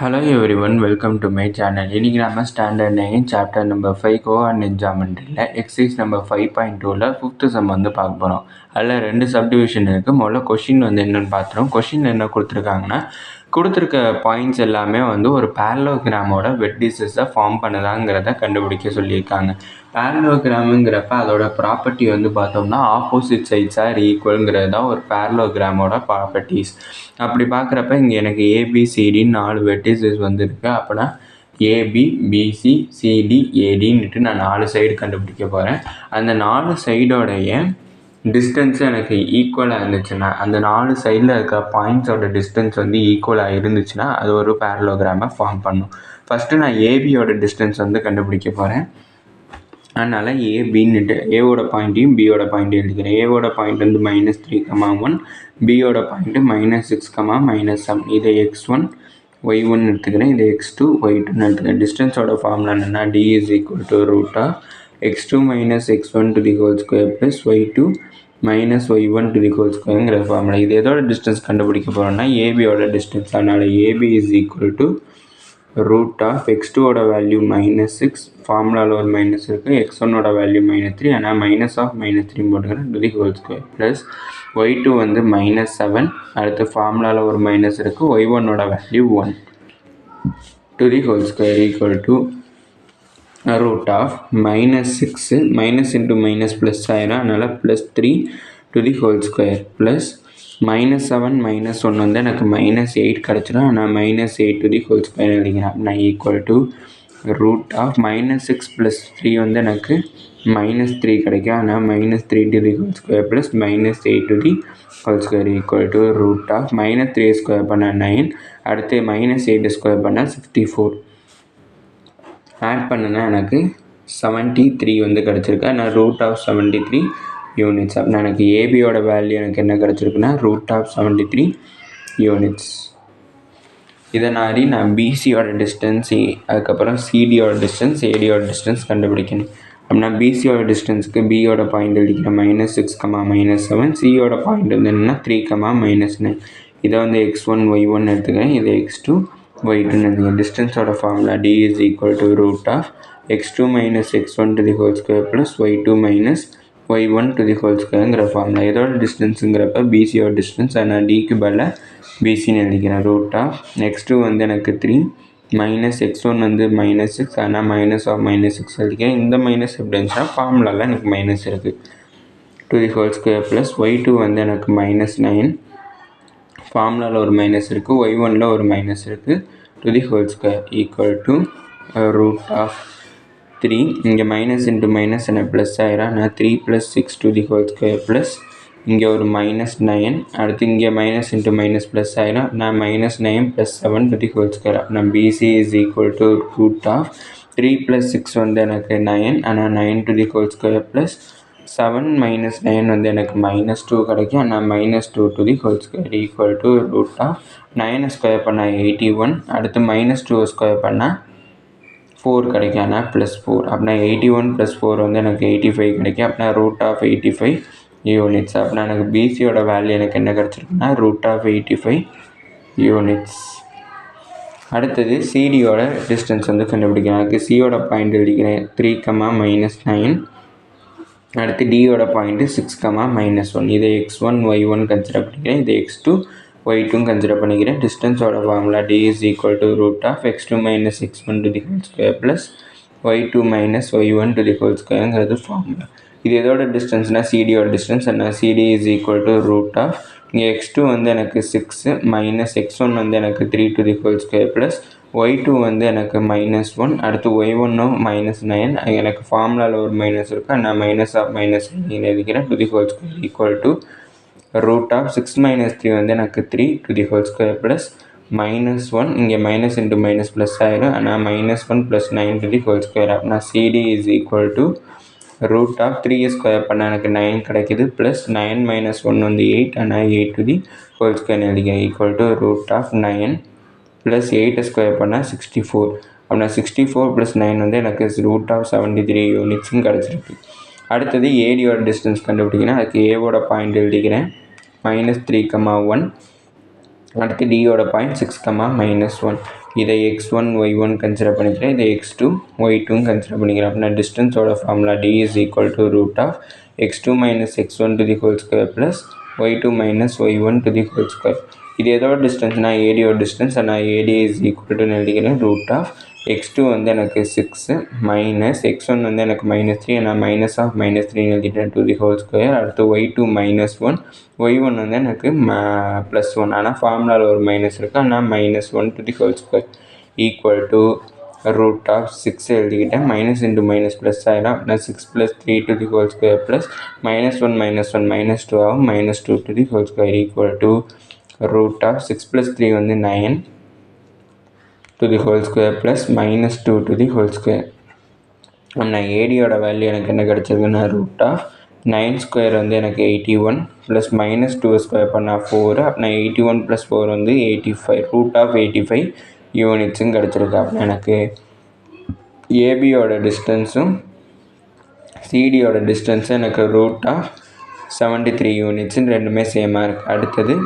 Hello everyone, welcome to my channel. இன்னைக்கு நம்ம standard 9 chapter number 5 coordinate ஜாமெட்ரியில் exercise number 5.2ல 5th சம் வந்து பார்க்க போகிறோம். அதில் 2 சப்டிவிஷன் இருக்குது. முதல்ல கொஷின் வந்து என்னென்னு பார்த்துறோம். கொஷின் என்ன கொடுத்துருக்காங்கன்னா, கொடுத்துருக்க பாயிண்ட்ஸ் எல்லாமே வந்து ஒரு பேரலோகிராமோட வெர்டிசஸை ஃபார்ம் பண்ணுதாங்கிறத கண்டுபிடிக்க சொல்லியிருக்காங்க. பேரலோகிராமுங்கிறப்ப அதோட ப்ராப்பர்ட்டி வந்து பார்த்தோம்னா ஆப்போசிட் சைட்ஸ் ஆர் ஈக்குவல்ங்கிறது தான் ஒரு பேரலோகிராமோட ப்ராப்பர்ட்டிஸ். அப்படி பார்க்குறப்ப இங்கே எனக்கு ஏபிசிடின்னு 4 வெர்டிசஸ் வந்து இருக்குது. அப்படின்னா ஏபி பிசி சிடி ஏடின்னுட்டு நான் 4 சைடு கண்டுபிடிக்க போகிறேன். அந்த 4 சைடோடைய டிஸ்டன்ஸு எனக்கு ஈக்குவலாக இருந்துச்சுன்னா, அந்த 4 சைடில் இருக்கிற பாயிண்ட்ஸோட டிஸ்டன்ஸ் வந்து ஈக்குவலாக இருந்துச்சுன்னா அது ஒரு பேரலோகிராமை ஃபார்ம் பண்ணும். ஃபஸ்ட்டு நான் ஏபியோட டிஸ்டன்ஸ் வந்து கண்டுபிடிக்க போகிறேன். அதனால் ஏபின்னுட்டு ஏவோட பாயிண்ட்டையும் பியோட பாயிண்ட்டையும் எழுதிக்கிறேன். ஏவோட பாயிண்ட் வந்து -3,1, பியோட பாயிண்ட்டு -6, -7. இதை x1 y1 எடுத்துக்கிறேன். இதை x2 y2 எடுத்துக்கிறேன். டிஸ்டன்ஸோட ஃபார்முலா என்னென்னா d is equal to root of x2 minus x1 to the whole square plus y2 minus y1 to the whole squareங்கிற ஃபார்முலா. இது எதோட டிஸ்டன்ஸ் கண்டுபிடிக்க போகிறோம்னா ஏபியோட டிஸ்டன்ஸ். அதனால் AB is equal to root of x2ஓட வேல்யூ -6, ஃபார்முலாவில் ஒரு மைனஸ் இருக்குது, x1ஓட வேல்யூ -3, ஆனால் மைனஸ் ஆஃப் -3 போட்டுக்கிறேன் to the whole square plus y2 வந்து -7, அடுத்து ஃபார்முலாவில் ஒரு மைனஸ் இருக்குது, y1ஓட value 1 to the whole square equal to root of -6 minus into minus plus ஆயிரும். அதனால் +3 to the whole square plus -7 -1 வந்து எனக்கு -8 கிடச்சிடும். ஆனால் -8 டு தி ஹோல் ஸ்கொயர் எழுதிக்கிறேன். நான் ஈக்குவல் டு ரூட் ஆஃப் -6 + 3 வந்து எனக்கு -3 கிடைக்கும். ஆனால் -3 to the whole square plus -8 to the whole square equal to root of -3 square பண்ணால் 9, அடுத்து -8 ஸ்கொயர் பண்ணால் 64. ஆட் பண்ணுனா எனக்கு 73 வந்து கிடச்சிருக்கு. நான் ரூட் ஆஃப் 73 யூனிட்ஸ். அப்படின்னா எனக்கு ஏபியோட வேல்யூ எனக்கு என்ன கிடச்சிருக்குன்னா ரூட் ஆஃப் 73 யூனிட்ஸ். இதனாடி நான் பிசியோட டிஸ்டன்ஸ், அதுக்கப்புறம் சிடியோட டிஸ்டன்ஸ், ஏடியோட டிஸ்டன்ஸ் கண்டுபிடிக்கணும். அப்படின்னா பிசியோட டிஸ்டன்ஸுக்கு பியோட பாயிண்ட் எழுதிக்கிறேன் -6, -7, சியோட பாயிண்ட் வந்து என்னென்னா 3, -9. இதை வந்து x1 y1 எடுத்துக்கிறேன். இதை x2 y2 எடுத்துக்கிறேன். டிஸ்டன்ஸோட formula d is equal to root of x2 minus x1 to the whole square plus y2 minus y1 to the whole squareங்கிற ஃபார்முலா. இதோட டிஸ்டன்ஸுங்கிறப்ப பிசியோட டிஸ்டன்ஸ், ஆனால் டிக்கு பதில் பிசின்னு எழுதிக்கிறேன். ரூட் ஆஃப் x2 வந்து எனக்கு 3 மைனஸ் x1 வந்து -6, ஆனால் மைனஸ் ஆஃப் -6 எழுதிக்கிறேன். இந்த மைனஸ் எப்படி இருந்துச்சுன்னா ஃபார்முலாவில் எனக்கு மைனஸ் இருக்குது to the whole square plus y2 வந்து எனக்கு -9, ஃபார்முலாவில் ஒரு மைனஸ் இருக்குது, y1ல் ஒரு மைனஸ் இருக்குது to the whole square equal to root of 3. இங்கே மைனஸ் இன்ட்டு மைனஸ் என்ன ப்ளஸ் ஆயிரும். நான் 3 + 6 to the whole square plus இங்கே ஒரு -9, அடுத்து இங்கே மைனஸ் இன்ட்டு மைனஸ் ப்ளஸ் ஆயிரும். நான் -9 + 7 டு தி ஹோல் ஸ்கொயர். நான் BC is equal to root of 3 + 6 வந்து எனக்கு 9, ஆனால் 9 to the whole square plus 7 - 9 வந்து எனக்கு -2 கிடைக்கும். ஆனால் -2 to the whole square equal to root of 9 square பண்ணால் 81, அடுத்து -2 ஸ்கொயர் பண்ணால் 4 கிடைக்கும். ஆனால் +4. அப்படின்னா 81 + 4 வந்து எனக்கு 85 கிடைக்கும். அப்படின்னா ரூட் ஆஃப் 85 யூனிட்ஸ். அப்படின்னா எனக்கு பிசியோட வேல்யூ எனக்கு என்ன கிடச்சிருக்குன்னா ரூட் ஆஃப் 85 யூனிட்ஸ். அடுத்தது சிடியோட டிஸ்டன்ஸ் வந்து கண்டுபிடிக்கிறேன். அதுக்கு சியோட பாயிண்ட் எழுதிக்கிறேன் 3, -9, அடுத்து டியோட பாயிண்ட்டு 6, -1. இதை x1 y1 கன்சிடர் பண்ணிக்கிறேன். இதை x2 y2 கன்சிடர் பண்ணிக்கிறேன். டிஸ்டன்ஸோட formula d is equal to root of x2 minus x1 to the whole square plus y2 minus y1 to the whole squareங்கிறது ஃபார்முலா. இது எதோட டிஸ்டன்ஸ்னால் சிடியோட டிஸ்டன்ஸ். நான் CD is equal to root of இங்கே x2 வந்து எனக்கு 6 மைனஸ் x1 வந்து எனக்கு 3 to the whole square plus y2 வந்து எனக்கு -1, அடுத்து y1ம் -9. எனக்கு ஃபார்முலாவில் ஒரு மைனஸ் இருக்குது, நான் மைனஸ் ஆஃப் மைனஸ் எழுதிக்கிறேன் to the whole square equal to root of 6 - 3 வந்து எனக்கு 3 to the whole square plus -1, இங்கே மைனஸ் இன்ட்டு மைனஸ் ப்ளஸ் ஆயிரும். ஆனால் -1 + 9 டு தி ஹோல் ஸ்கொயர். அப்படின்னா CD is equal to root of 3 square பண்ணால் எனக்கு 9 கிடைக்கிது, ப்ளஸ் 9 - 1 வந்து 8, ஆனால் 8 டு தி ஹோல் ஸ்கொயர் எழுதிக்கிறேன் equal to root of 9 plus 8 square பண்ணால் 64. அப்படின்னா 64 + 9 வந்து எனக்கு ரூட் ஆஃப் 73 யூனிட்ஸும் கிடச்சிருக்கு. அடுத்தது ஏடியோட டிஸ்டன்ஸ் கண்டுபிடிக்கணும். அதுக்கு ஏவோட பாயிண்ட் எழுதிக்கிறேன் -3, 1, அடுத்து டியோட பாயிண்ட் 6, -1. இதை x1 y1 கன்சிடர் பண்ணிக்கிறேன், இதை x2 y2 கன்சிடர் பண்ணிக்கிறேன். அப்படின்னா டிஸ்டன்ஸோட formula d is equal to root of x2 minus x1 to the whole square plus y2 minus y1 to the whole square. இது எதோட டிஸ்டன்ஸ்னா ஏடியோட டிஸ்டன்ஸ். நான் ஏடி இஸ் ஈக்குவல் டு எழுதிக்கிறேன் ரூட் ஆஃப் x2 வந்து எனக்கு 6 மைனஸ் x1 வந்து எனக்கு -3, நான் மைனஸ் ஆஃப் -3 எழுதிட்டேன் டு தி ஹோல் ஸ்கொயர். அடுத்து y2 -1, y1 வந்து எனக்கு +1, ஆனால் ஃபார்முலாவில் ஒரு மைனஸ் இருக்குது, ஆனால் -1 to the whole square equal to root of 6 எழுதிக்கிட்டேன். மைனஸ் இன்ட்டு மைனஸ் ப்ளஸ் ஆகிடும். நான் 6 + 3 to the whole square plus -1 -2 ஆகும், -2 to the whole square equal to root of 6 + 3 வந்து 9 to the whole square plus -2 to the whole square. நான் ஏடியோட value எனக்கு என்ன கிடச்சிருக்குன்னா root of 9 square வந்து எனக்கு 81 ப்ளஸ் -2 ஸ்கொயர் பண்ணால் 4, அப்படின்னா 81 + 4 வந்து 85, ரூட் ஆஃப் 85 யூனிட்ஸும் கிடச்சிருக்கு. அப்படின்னா எனக்கு ஏபியோட டிஸ்டன்ஸும் சிடியோட டிஸ்டன்ஸும் எனக்கு ரூட் ஆஃப் 73 யூனிட்ஸுன்னு ரெண்டுமே சேமாக இருக்குது. அடுத்தது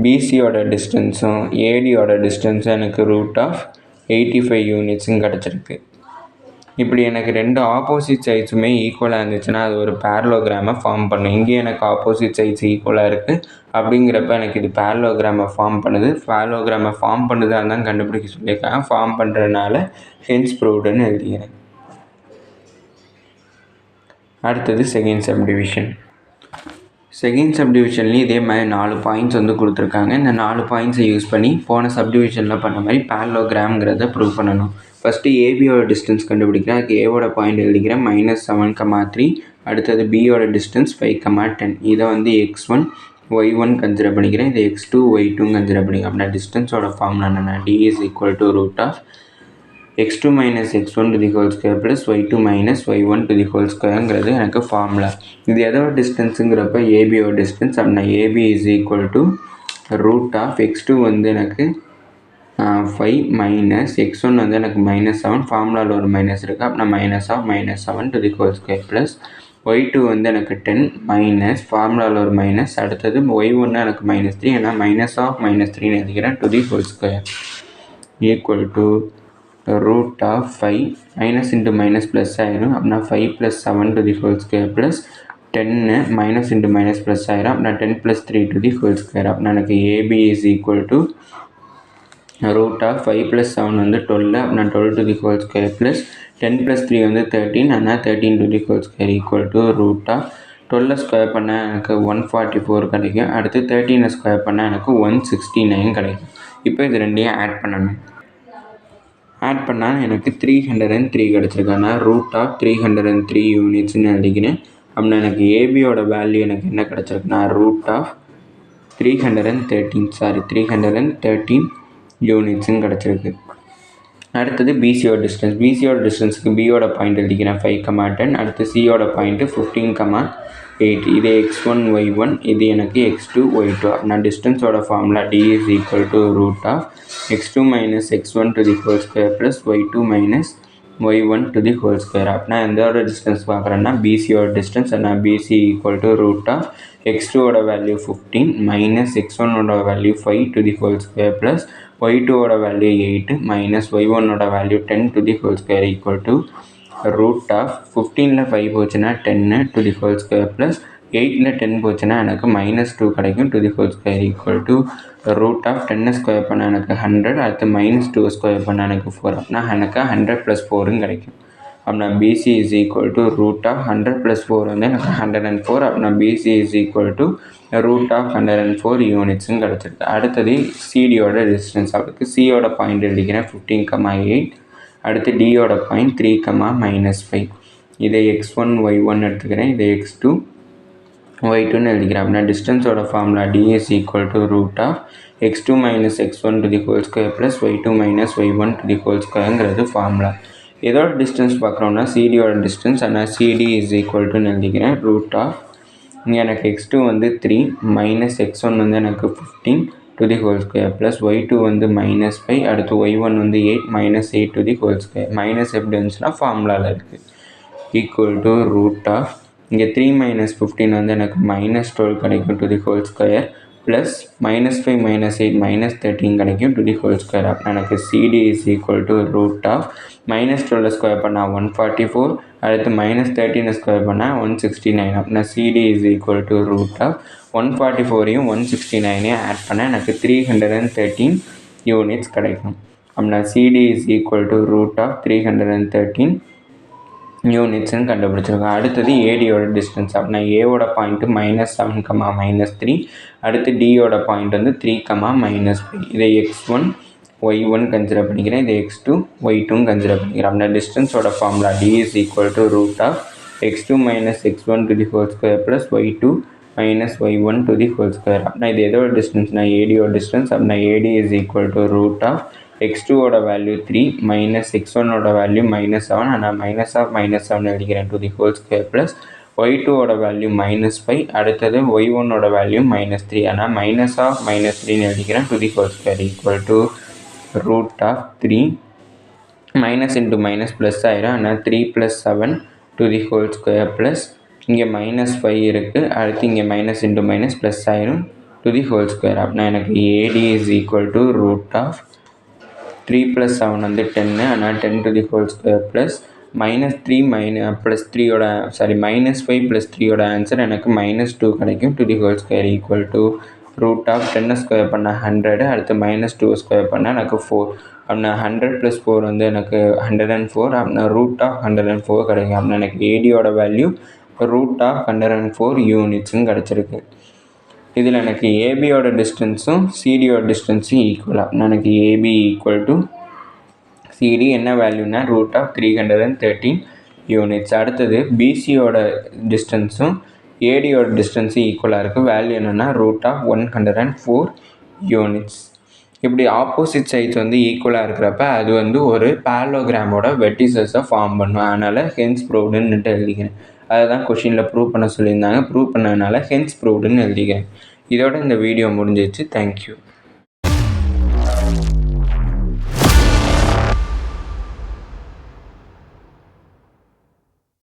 பிசியோட டிஸ்டன்ஸும் ஏடியோட டிஸ்டன்ஸும் எனக்கு ரூட் ஆஃப் 85 யூனிட்ஸும் கிடச்சிருக்கு. இப்படி எனக்கு ரெண்டு ஆப்போசிட் சைட்ஸுமே ஈக்குவலாக இருந்துச்சுன்னா அது ஒரு பேரலோகிராமை ஃபார்ம் பண்ணும். இங்கே எனக்கு ஆப்போசிட் சைட்ஸ் ஈக்குவலாக இருக்குது, அப்படிங்கிறப்ப எனக்கு இது பேரலோகிராமை ஃபார்ம் பண்ணுது. பேரலோகிராமை ஃபார்ம் பண்ணுறதா தான் கண்டுபிடிக்க சொல்லியிருக்காங்க. ஃபார்ம் பண்ணுறதுனால ஹென்ஸ் ப்ரூவ்டுன்னு எழுதிக்கிறேன். அடுத்தது செகண்ட் சப்டிவிஷன். செகண்ட் சப்டிவிஷன்லேயும் இதே மாதிரி 4 பாயிண்ட்ஸ் வந்து கொடுத்துருக்காங்க. இந்த 4 பாயிண்ட்ஸை யூஸ் பண்ணி போன சப்டிவிஷனில் பண்ண மாதிரி பேரலோகிராம்ங்கிறத ப்ரூவ் பண்ணணும். ஃபஸ்ட்டு ஏபியோட டிஸ்டன்ஸ் கண்டுபிடிக்கிறேன். அதுக்கு ஏவோட பாயிண்ட் எழுதிக்கிறேன் -7,3. அடுத்தது பியோட டிஸ்டன்ஸ் 5,10. இதை வந்து x1 y1 கன்சிடர் பண்ணிக்கிறேன், இதை x2 y2 கன்சிடர் பண்ணிக்கிறேன். அப்படின்னா டிஸ்டன்ஸோட ஃபார்முலா என்னென்னா d is equal to root of x2 minus x1 to the whole square plus y2 minus y1 to the whole squareங்கிறது எனக்கு ஃபார்முலா. இது எதோட டிஸ்டன்ஸுங்கிறப்ப ஏபியோட டிஸ்டன்ஸ். அப்படின்னா AB is equal to root of x2 வந்து எனக்கு 5 மைனஸ் x1 வந்து எனக்கு -7, ஃபார்முலாவில் ஒரு மைனஸ் இருக்குது, அப்படின்னா -7 to the whole square plus y2 வந்து எனக்கு 10 மைனஸ் ஃபார்முலாவில் ஒரு மைனஸ். அடுத்தது y1 எனக்கு -3, ஏன்னா -3 எழுதிக்கிறேன் to the whole square equal to root of 5 minus into minus plus ஆயிரும். அப்படின்னா 5 + 7 to the whole square plus 10 minus into minus plus ஆயிரும். அப்படின்னா 10 + 3 to the whole square. அப்படின்னா எனக்கு AB is equal to root of 5 + 7 வந்து 12, அப்படின்னா 12 to the whole square plus 10 + 3 வந்து 13, ஆனால் 13 to the whole square equal to root of 12 square பண்ணால் எனக்கு 144 கிடைக்கும். அடுத்து 13 ஸ்கொயர் பண்ணால் எனக்கு 169 கிடைக்கும். இப்போ இது ரெண்டையும் ஆட் பண்ணணும். ஆட் பண்ணால் எனக்கு 303 கிடச்சிருக்காங்க. ரூட் ஆஃப் 303 யூனிட்ஸ்னு எழுதிக்கிறேன். அப்படின்னா எனக்கு ஏபியோட வேல்யூ எனக்கு என்ன கிடச்சிருக்குன்னா ரூட் ஆஃப் 313 யூனிட்ஸுன்னு கிடச்சிருக்கு. அடுத்தது பிசியோட டிஸ்டன்ஸ். பிசியோட டிஸ்டன்ஸுக்கு பியோட பாயிண்ட் எழுதிக்கிறேன் 5,10. அடுத்து சியோட பாயிண்ட்டு 15,8. இது x1 y1, இது எனக்கு x2 y2. அப்படின்னா டிஸ்டன்ஸோட formula d is equal to root of x2 minus x1 to the whole square plus y2 minus y1 to the whole square. அப்படின்னா எந்தோட டிஸ்டன்ஸ் பார்க்குறேன்னா பிசியோட டிஸ்டன்ஸ். ஆனால் PC equal to root of x2ஓட value 15 minus x1ஓட value 5 to the whole square plus y2ஓட value 8 minus y1ஓட value 10 to the whole square equal to root of 15ல் 5 போச்சுன்னா 10 to the whole square ப்ளஸ் 8ல் 10 போச்சுன்னா எனக்கு -2 கிடைக்கும் to the whole square equal to root of 10 square பண்ணால் எனக்கு 100, அடுத்து -2 ஸ்கொயர் பண்ணால் எனக்கு 4, அப்படின்னா எனக்கு 100 + 4 கிடைக்கும். அப்படின்னா BC is equal to root of 100 + 4 வந்து எனக்கு 104. அப்படின்னா BC is equal to root of 104 யூனிட்ஸும் கிடச்சிருக்கு. அடுத்தது சிடியோட டிஸ்டன்ஸ். அதுக்கு சியோட பாயிண்ட் எழுதிக்கிறேன் 15,8. அடுத்து டியோட பாயிண்ட் 3,-5. இதை x1 y1 எடுத்துக்கிறேன், இதை x2 y2ன்னு எழுதிக்கிறேன். அப்படின்னா டிஸ்டன்ஸோட formula d is equal to root of x2 minus x1 to the whole square plus y2 minus y1 to the whole squareங்கிறது ஃபார்முலா. ஏதோட டிஸ்டன்ஸ் பார்க்குறோன்னா சிடியோட டிஸ்டன்ஸ். ஆனால் சிடி இஸ் ஈக்குவல் டுன்னு எழுதிக்கிறேன் ரூட் ஆஃப் இங்கே எனக்கு x2 வந்து 3 மைனஸ் x1 வந்து எனக்கு 15 to the whole square plus y2 வந்து -5, அடுத்து y1 வந்து 8 minus 8 to the whole square. Minus எப்படி இருந்துச்சுன்னா ஃபார்முலாவில் இருக்குது ஈக்குவல் டு ரூட் ஆஃப் இங்கே 3 - 15 வந்து எனக்கு -12 கிடைக்கும் to the whole square plus -5 -8 -13 கிடைக்கும் டு தி ஹோல் ஸ்கொயர். அப்போ எனக்கு CD is equal to root of -12 square பண்ணால் 144, அடுத்து -13 ஸ்கொயர் பண்ணால் 169. அப்படின்னா CD is equal to root of 144ஐயும் 169ஐயும் ஆட் பண்ணால் எனக்கு 313 யூனிட்ஸ் கிடைக்கும். அப்படின்னா CD is equal to root of 313 யூனிட்ஸ்ன்னு கண்டுபிடிச்சிருக்கோம். அடுத்தது ஏடியோட டிஸ்டன்ஸ். அப்படின்னா ஏவோட பாயிண்ட்டு -7, -3, அடுத்து டியோட பாயிண்ட் வந்து 3, -3. இதை x1 y1 கன்சிடர் பண்ணிக்கிறேன், இதை x2 y2 கன்சிடர் பண்ணிக்கிறேன். அப்படின்னா டிஸ்டன்ஸோட formula d is equal to root of x2 - x1 to the whole square plus y2 - y1 to the whole square. அப்படின்னா இது எதோட டிஸ்டன்ஸ்னா ஏடியோட டிஸ்டன்ஸ். அப்படின்னா AD is equal to root of x2ஓட வேல்யூ 3 -x1ஓட வேல்யூ -7, ஆனால் -7 எழுதிக்கிறேன் to the whole square plus y2ஓட வேல்யூ -5, அடுத்தது y1ஓட வேல்யூ -3, ஆனால் -3 எழுதிக்கிறேன் to the whole square equal to root of 3 minus into minus plus ஆயிரும். ஆனால் 3 + 7 to the whole square plus இங்கே -5 இருக்குது, அடுத்து இங்கே மைனஸ் இன்ட்டு மைனஸ் ப்ளஸ் ஆயிரும் டு தி ஹோல் ஸ்கொயர். அப்படின்னா எனக்கு AD is equal to root of 3 + 7 வந்து 10, ஆனால் 10 to the whole square plus -3 plus 3யோட -5 + 3யோட ஆன்சர் எனக்கு -2 கிடைக்கும் to the whole square equal to root of 10 square பண்ணால் 100, அடுத்து -2 ஸ்கொயர் பண்ணால் எனக்கு 4. அப்படின்னா 100 + 4 வந்து எனக்கு 104, அப்படின்னா ரூட் ஆஃப் 104 கிடைக்கும். அப்படின்னா எனக்கு ஏடியோட வேல்யூ ரூட் ஆஃப் 104 யூனிட்ஸுன்னு கிடச்சிருக்கு. இதில் எனக்கு ஏபியோட டிஸ்டன்ஸும் சிடியோட டிஸ்டன்ஸும் ஈக்குவலாக, அப்படின்னா எனக்கு ஏபி ஈக்குவல் டு சிடி என்ன வேல்யூனா ரூட் ஆஃப் 313 யூனிட்ஸ். அடுத்தது பிசியோட டிஸ்டன்ஸும் ஏடியோட டிஸ்டன்ஸும் ஈக்குவலாக இருக்குது, வேல்யூ என்னென்னா ரூட் ஆஃப் 104 யூனிட்ஸ். இப்படி ஆப்போசிட் சைட்ஸ் வந்து ஈக்குவலாக இருக்கிறப்ப அது வந்து ஒரு பேரலோகிராமோட வெர்டிசஸை ஃபார்ம் பண்ணும். அதனால் ஹென்ஸ் ப்ரூவ்டுன்னு எழுதிக்கிறேன். அதை தான் கொஷினில் ப்ரூவ் பண்ண சொல்லியிருந்தாங்க, ப்ரூவ் பண்ணதுனால ஹென்ஸ் ப்ரூவ்டுன்னு எழுதிக்கிறேன். இதோட இந்த வீடியோ முடிஞ்சிச்சு. தேங்க்யூ.